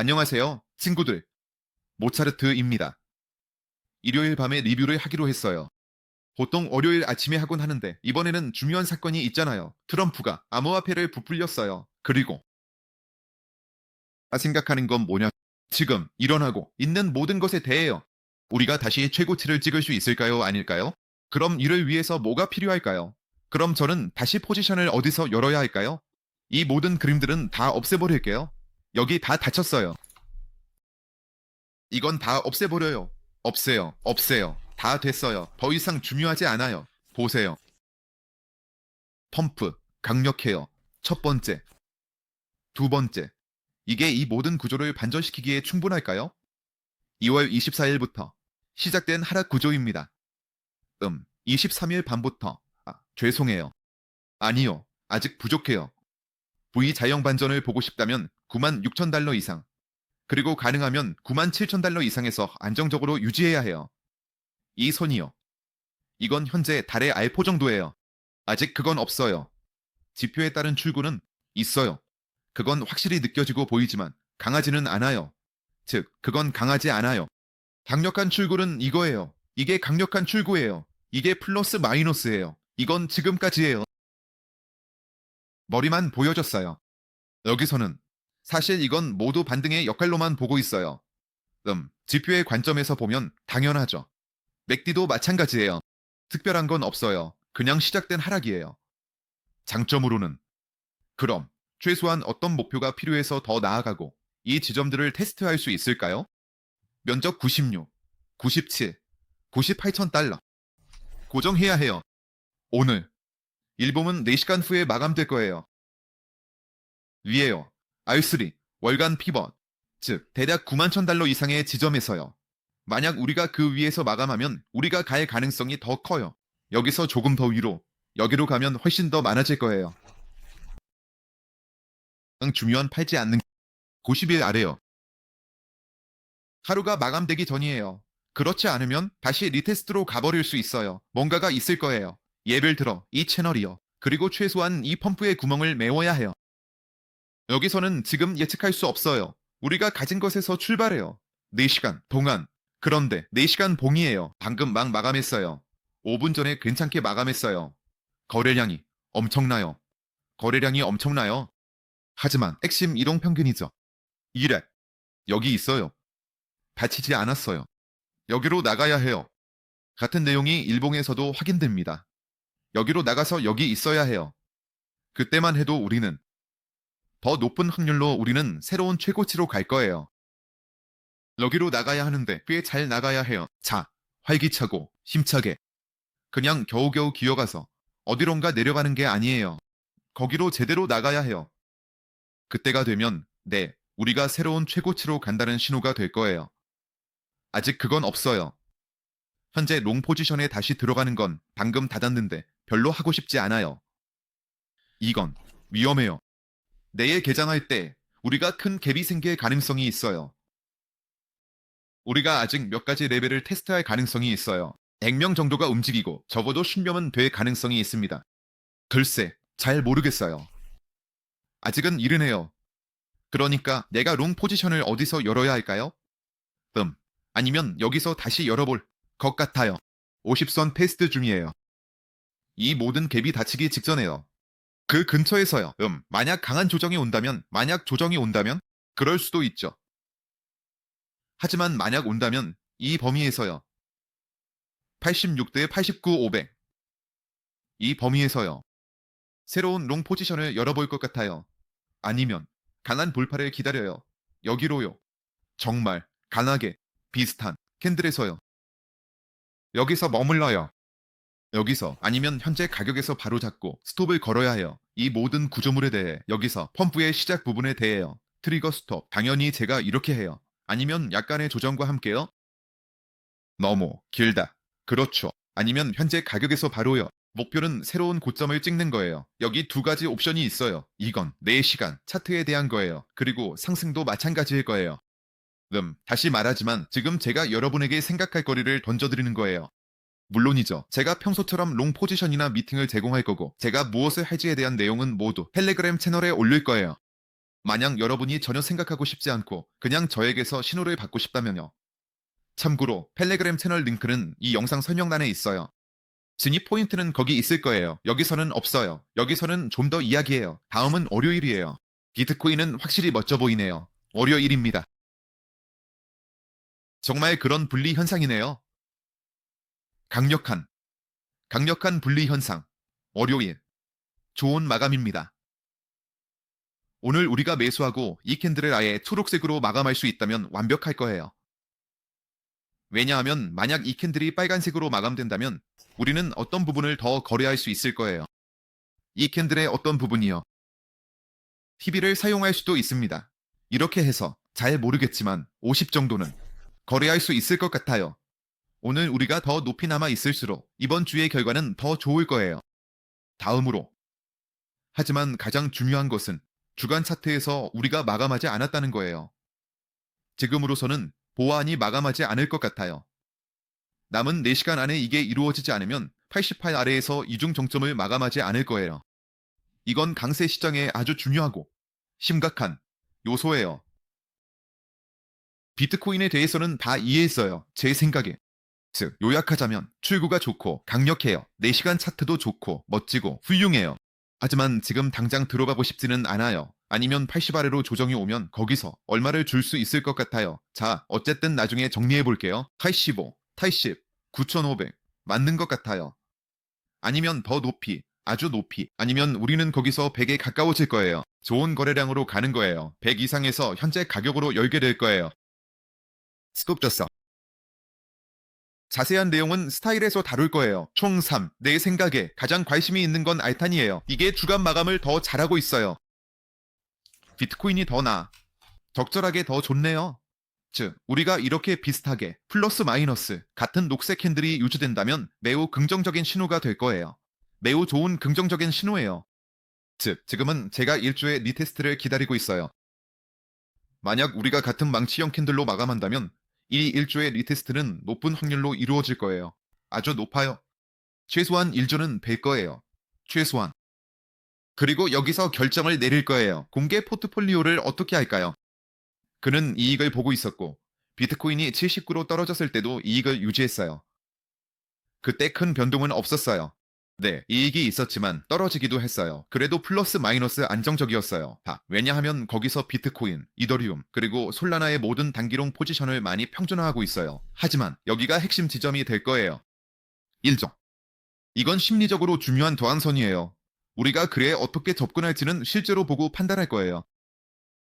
안녕하세요, 친구들. 모차르트입니다. 일요일 밤에 리뷰를 하기로 했어요. 보통 월요일 아침에 하곤 하는데 이번에는 중요한 사건이 있잖아요. 트럼프가 암호화폐를 부풀렸어요. 그리고 생각하는 건 뭐냐? 지금 일어나고 있는 모든 것에 대해요. 우리가 다시 최고치를 찍을 수 있을까요? 아닐까요? 그럼 이를 위해서 뭐가 필요할까요? 그럼 저는 다시 포지션을 어디서 열어야 할까요? 이 모든 그림들은 다 없애버릴게요. 여기 다 닫혔어요. 이건 다 없애버려요. 없애요. 없애요. 다 됐어요. 더 이상 중요하지 않아요. 보세요. 펌프. 강력해요. 첫 번째. 두 번째. 이게 이 모든 구조를 반전시키기에 충분할까요? 2월 24일부터 시작된 하락 구조입니다. 23일 밤부터. 죄송해요. 아니요. 아직 부족해요. V 자형 반전을 보고 싶다면 96,000달러 이상. 그리고 가능하면 97,000달러 이상에서 안정적으로 유지해야 해요. 이 선이요. 이건 현재 달의 알포 정도예요. 아직 그건 없어요. 지표에 따른 출구는 있어요. 그건 확실히 느껴지고 보이지만 강하지는 않아요. 즉, 그건 강하지 않아요. 강력한 출구는 이거예요. 이게 강력한 출구예요. 이게 플러스 마이너스예요. 이건 지금까지예요. 머리만 보여줬어요. 여기서는 사실 이건 모두 반등의 역할로만 보고 있어요. 지표의 관점에서 보면 당연하죠. 맥디도 마찬가지예요. 특별한 건 없어요. 그냥 시작된 하락이에요. 장점으로는 그럼 최소한 어떤 목표가 필요해서 더 나아가고 이 지점들을 테스트할 수 있을까요? 면적 96, 97, 98,000달러 고정해야 해요. 오늘 일봉은 4시간 후에 마감될 거예요. 위에요. R3 월간 피벗 즉 대략 91,000달러 이상의 지점에서요. 만약 우리가 그 위에서 마감하면 우리가 갈 가능성이 더 커요. 여기서 조금 더 위로 여기로 가면 훨씬 더 많아질 거예요. 중요한 팔지 않는 90일 아래요. 하루가 마감되기 전이에요. 그렇지 않으면 다시 리테스트로 가버릴 수 있어요. 뭔가가 있을 거예요. 예를 들어 이 채널이요. 그리고 최소한 이 펌프의 구멍을 메워야 해요. 여기서는 지금 예측할 수 없어요. 우리가 가진 것에서 출발해요. 4시간 동안. 그런데 4시간 봉이에요. 방금 막 마감했어요. 5분 전에 괜찮게 마감했어요. 거래량이 엄청나요. 거래량이 엄청나요. 하지만 핵심 이동평균이죠. 1회 여기 있어요. 다치지 않았어요. 여기로 나가야 해요. 같은 내용이 일봉에서도 확인됩니다. 여기로 나가서 여기 있어야 해요. 그때만 해도 우리는 더 높은 확률로 우리는 새로운 최고치로 갈 거예요. 여기로 나가야 하는데 꽤 잘 나가야 해요. 자, 활기차고 힘차게. 그냥 겨우겨우 기어가서 어디론가 내려가는 게 아니에요. 거기로 제대로 나가야 해요. 그때가 되면 네, 우리가 새로운 최고치로 간다는 신호가 될 거예요. 아직 그건 없어요. 현재 롱 포지션에 다시 들어가는 건 방금 닫았는데 별로 하고 싶지 않아요. 이건 위험해요. 내일 개장할 때 우리가 큰 갭이 생길 가능성이 있어요. 우리가 아직 몇 가지 레벨을 테스트할 가능성이 있어요. 100명 정도가 움직이고 적어도 10명은 될 가능성이 있습니다. 글쎄, 잘 모르겠어요. 아직은 이르네요. 그러니까 내가 롱 포지션을 어디서 열어야 할까요? 아니면 여기서 다시 열어볼 것 같아요. 50선 테스트 중이에요. 이 모든 갭이 닫히기 직전에요. 그 근처에서요. 만약 강한 조정이 온다면, 그럴 수도 있죠. 하지만 만약 온다면 이 범위에서요. 86대 89, 500. 이 범위에서요. 새로운 롱 포지션을 열어볼 것 같아요. 아니면 강한 돌파를 기다려요. 여기로요. 정말 강하게 비슷한 캔들에서요. 여기서 머물러요. 여기서 아니면 현재 가격에서 바로 잡고 스톱을 걸어야 해요. 이 모든 구조물에 대해 여기서 펌프의 시작 부분에 대해요. 트리거 스톱 당연히 제가 이렇게 해요. 아니면 약간의 조정과 함께요. 너무 길다. 그렇죠. 아니면 현재 가격에서 바로요. 목표는 새로운 고점을 찍는 거예요. 여기 두 가지 옵션이 있어요. 이건 4시간 차트에 대한 거예요. 그리고 상승도 마찬가지일 거예요. 다시 말하지만 지금 제가 여러분에게 생각할 거리를 던져드리는 거예요. 물론이죠. 제가 평소처럼 롱 포지션이나 미팅을 제공할 거고 제가 무엇을 할지에 대한 내용은 모두 텔레그램 채널에 올릴 거예요. 만약 여러분이 전혀 생각하고 싶지 않고 그냥 저에게서 신호를 받고 싶다면요. 참고로 텔레그램 채널 링크는 이 영상 설명란에 있어요. 진입 포인트는 거기 있을 거예요. 여기서는 없어요. 여기서는 좀 더 이야기해요. 다음은 월요일이에요. 비트코인은 확실히 멋져 보이네요. 월요일입니다. 정말 그런 분리 현상이네요. 강력한, 강력한 분리 현상. 월요일. 좋은 마감입니다. 오늘 우리가 매수하고 이 캔들을 아예 초록색으로 마감할 수 있다면 완벽할 거예요. 왜냐하면 만약 이 캔들이 빨간색으로 마감된다면 우리는 어떤 부분을 더 거래할 수 있을 거예요. 이 캔들의 어떤 부분이요. TV를 사용할 수도 있습니다. 이렇게 해서 잘 모르겠지만 50 정도는 거래할 수 있을 것 같아요. 오늘 우리가 더 높이 남아 있을수록 이번 주의 결과는 더 좋을 거예요. 다음으로. 하지만 가장 중요한 것은 주간 차트에서 우리가 마감하지 않았다는 거예요. 지금으로서는 보안이 마감하지 않을 것 같아요. 남은 4시간 안에 이게 이루어지지 않으면 88 아래에서 이중 정점을 마감하지 않을 거예요. 이건 강세 시장에 아주 중요하고 심각한 요소예요. 비트코인에 대해서는 다 이해했어요. 제 생각에. 즉, 요약하자면 출구가 좋고 강력해요. 4시간 차트도 좋고 멋지고 훌륭해요. 하지만 지금 당장 들어가고 싶지는 않아요. 아니면 80 아래로 조정이 오면 거기서 얼마를 줄 수 있을 것 같아요. 자, 어쨌든 나중에 정리해 볼게요. 85, 80, 9,500 맞는 것 같아요. 아니면 더 높이, 아주 높이, 아니면 우리는 거기서 100에 가까워질 거예요. 좋은 거래량으로 가는 거예요. 100 이상에서 현재 가격으로 열게 될 거예요. 스톱 졌어. 자세한 내용은 스타일에서 다룰 거예요. 총 3. 내 생각에 가장 관심이 있는 건 알탄이에요. 이게 주간 마감을 더 잘하고 있어요. 비트코인이 더 나아. 적절하게 더 좋네요. 즉, 우리가 이렇게 비슷하게 플러스 마이너스 같은 녹색 캔들이 유지된다면 매우 긍정적인 신호가 될 거예요. 매우 좋은 긍정적인 신호예요. 즉, 지금은 제가 일주의 리테스트를 기다리고 있어요. 만약 우리가 같은 망치형 캔들로 마감한다면 이 일주의 리테스트는 높은 확률로 이루어질 거예요. 아주 높아요. 최소한 1조는 될 거예요. 최소한. 그리고 여기서 결정을 내릴 거예요. 공개 포트폴리오를 어떻게 할까요? 그는 이익을 보고 있었고 비트코인이 79로 떨어졌을 때도 이익을 유지했어요. 그때 큰 변동은 없었어요. 네, 이익이 있었지만 떨어지기도 했어요. 그래도 플러스 마이너스 안정적이었어요. 왜냐하면 거기서 비트코인, 이더리움, 그리고 솔라나의 모든 단기롱 포지션을 많이 평준화하고 있어요. 하지만 여기가 핵심 지점이 될 거예요. 1점. 이건 심리적으로 중요한 도안선이에요. 우리가 그에 어떻게 접근할지는 실제로 보고 판단할 거예요.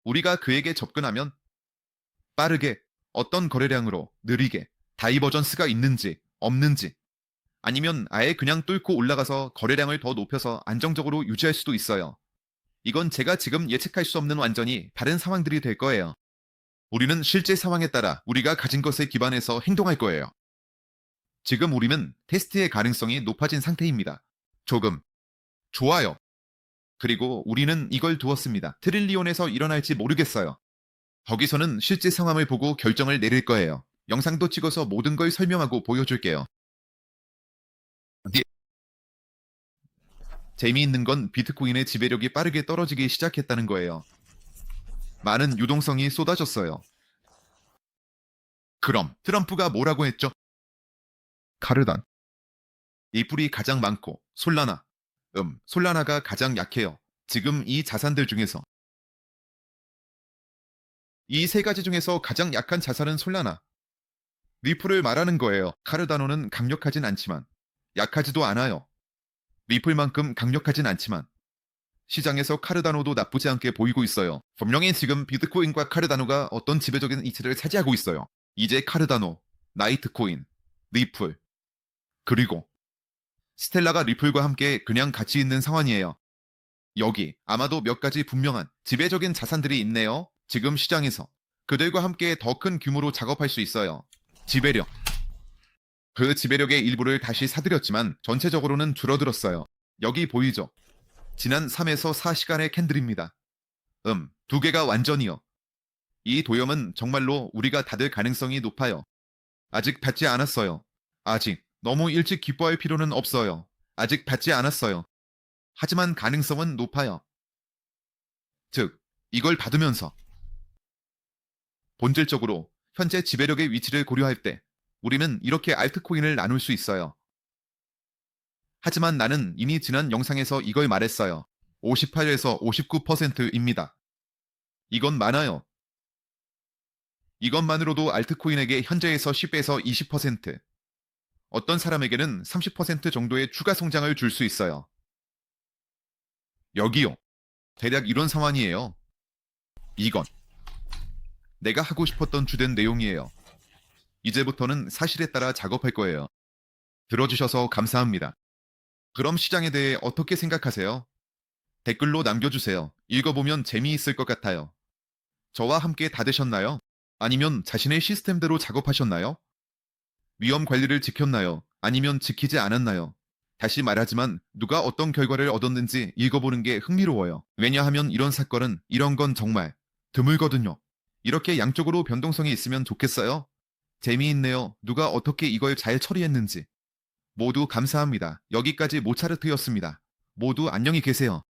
우리가 그에게 접근하면 빠르게, 어떤 거래량으로, 느리게, 다이버전스가 있는지, 없는지, 아니면 아예 그냥 뚫고 올라가서 거래량을 더 높여서 안정적으로 유지할 수도 있어요. 이건 제가 지금 예측할 수 없는 완전히 다른 상황들이 될 거예요. 우리는 실제 상황에 따라 우리가 가진 것에 기반해서 행동할 거예요. 지금 우리는 테스트의 가능성이 높아진 상태입니다. 조금. 좋아요. 그리고 우리는 이걸 두었습니다. 트릴리온에서 일어날지 모르겠어요. 거기서는 실제 상황을 보고 결정을 내릴 거예요. 영상도 찍어서 모든 걸 설명하고 보여줄게요. 네. 재미있는 건 비트코인의 지배력이 빠르게 떨어지기 시작했다는 거예요. 많은 유동성이 쏟아졌어요. 그럼 트럼프가 뭐라고 했죠? 카르단. 이 뿔이 가장 많고 솔라나. 솔라나가 가장 약해요. 지금 이 자산들 중에서 이 세 가지 중에서 가장 약한 자산은 솔라나. 리플을 말하는 거예요. 카르다노는 강력하진 않지만 약하지도 않아요. 리플만큼 강력하진 않지만 시장에서 카르다노도 나쁘지 않게 보이고 있어요. 분명히 지금 비트코인과 카르다노가 어떤 지배적인 위치를 차지하고 있어요. 이제 카르다노, 나이트코인, 리플, 그리고 스텔라가 리플과 함께 그냥 같이 있는 상황이에요. 여기 아마도 몇 가지 분명한 지배적인 자산들이 있네요. 지금 시장에서 그들과 함께 더 큰 규모로 작업할 수 있어요. 지배력. 그 지배력의 일부를 다시 사들였지만 전체적으로는 줄어들었어요. 여기 보이죠? 지난 3에서 4시간의 캔들입니다. 두 개가 완전히요. 이 도염은 정말로 우리가 닫을 가능성이 높아요. 아직 닫지 않았어요. 아직 너무 일찍 기뻐할 필요는 없어요. 아직 닫지 않았어요. 하지만 가능성은 높아요. 즉, 이걸 받으면서 본질적으로 현재 지배력의 위치를 고려할 때 우리는 이렇게 알트코인을 나눌 수 있어요. 하지만 나는 이미 지난 영상에서 이걸 말했어요. 58에서 59%입니다. 이건 많아요. 이것만으로도 알트코인에게 현재에서 10에서 20%, 어떤 사람에게는 30% 정도의 추가 성장을 줄 수 있어요. 여기요. 대략 이런 상황이에요. 이건 내가 하고 싶었던 주된 내용이에요. 이제부터는 사실에 따라 작업할 거예요. 들어주셔서 감사합니다. 그럼 시장에 대해 어떻게 생각하세요? 댓글로 남겨주세요. 읽어보면 재미있을 것 같아요. 저와 함께 다 되셨나요? 아니면 자신의 시스템대로 작업하셨나요? 위험 관리를 지켰나요? 아니면 지키지 않았나요? 다시 말하지만 누가 어떤 결과를 얻었는지 읽어보는 게 흥미로워요. 왜냐하면 이런 사건은 이런 건 정말 드물거든요. 이렇게 양쪽으로 변동성이 있으면 좋겠어요? 재미있네요. 누가 어떻게 이걸 잘 처리했는지. 모두 감사합니다. 여기까지 모차르트였습니다. 모두 안녕히 계세요.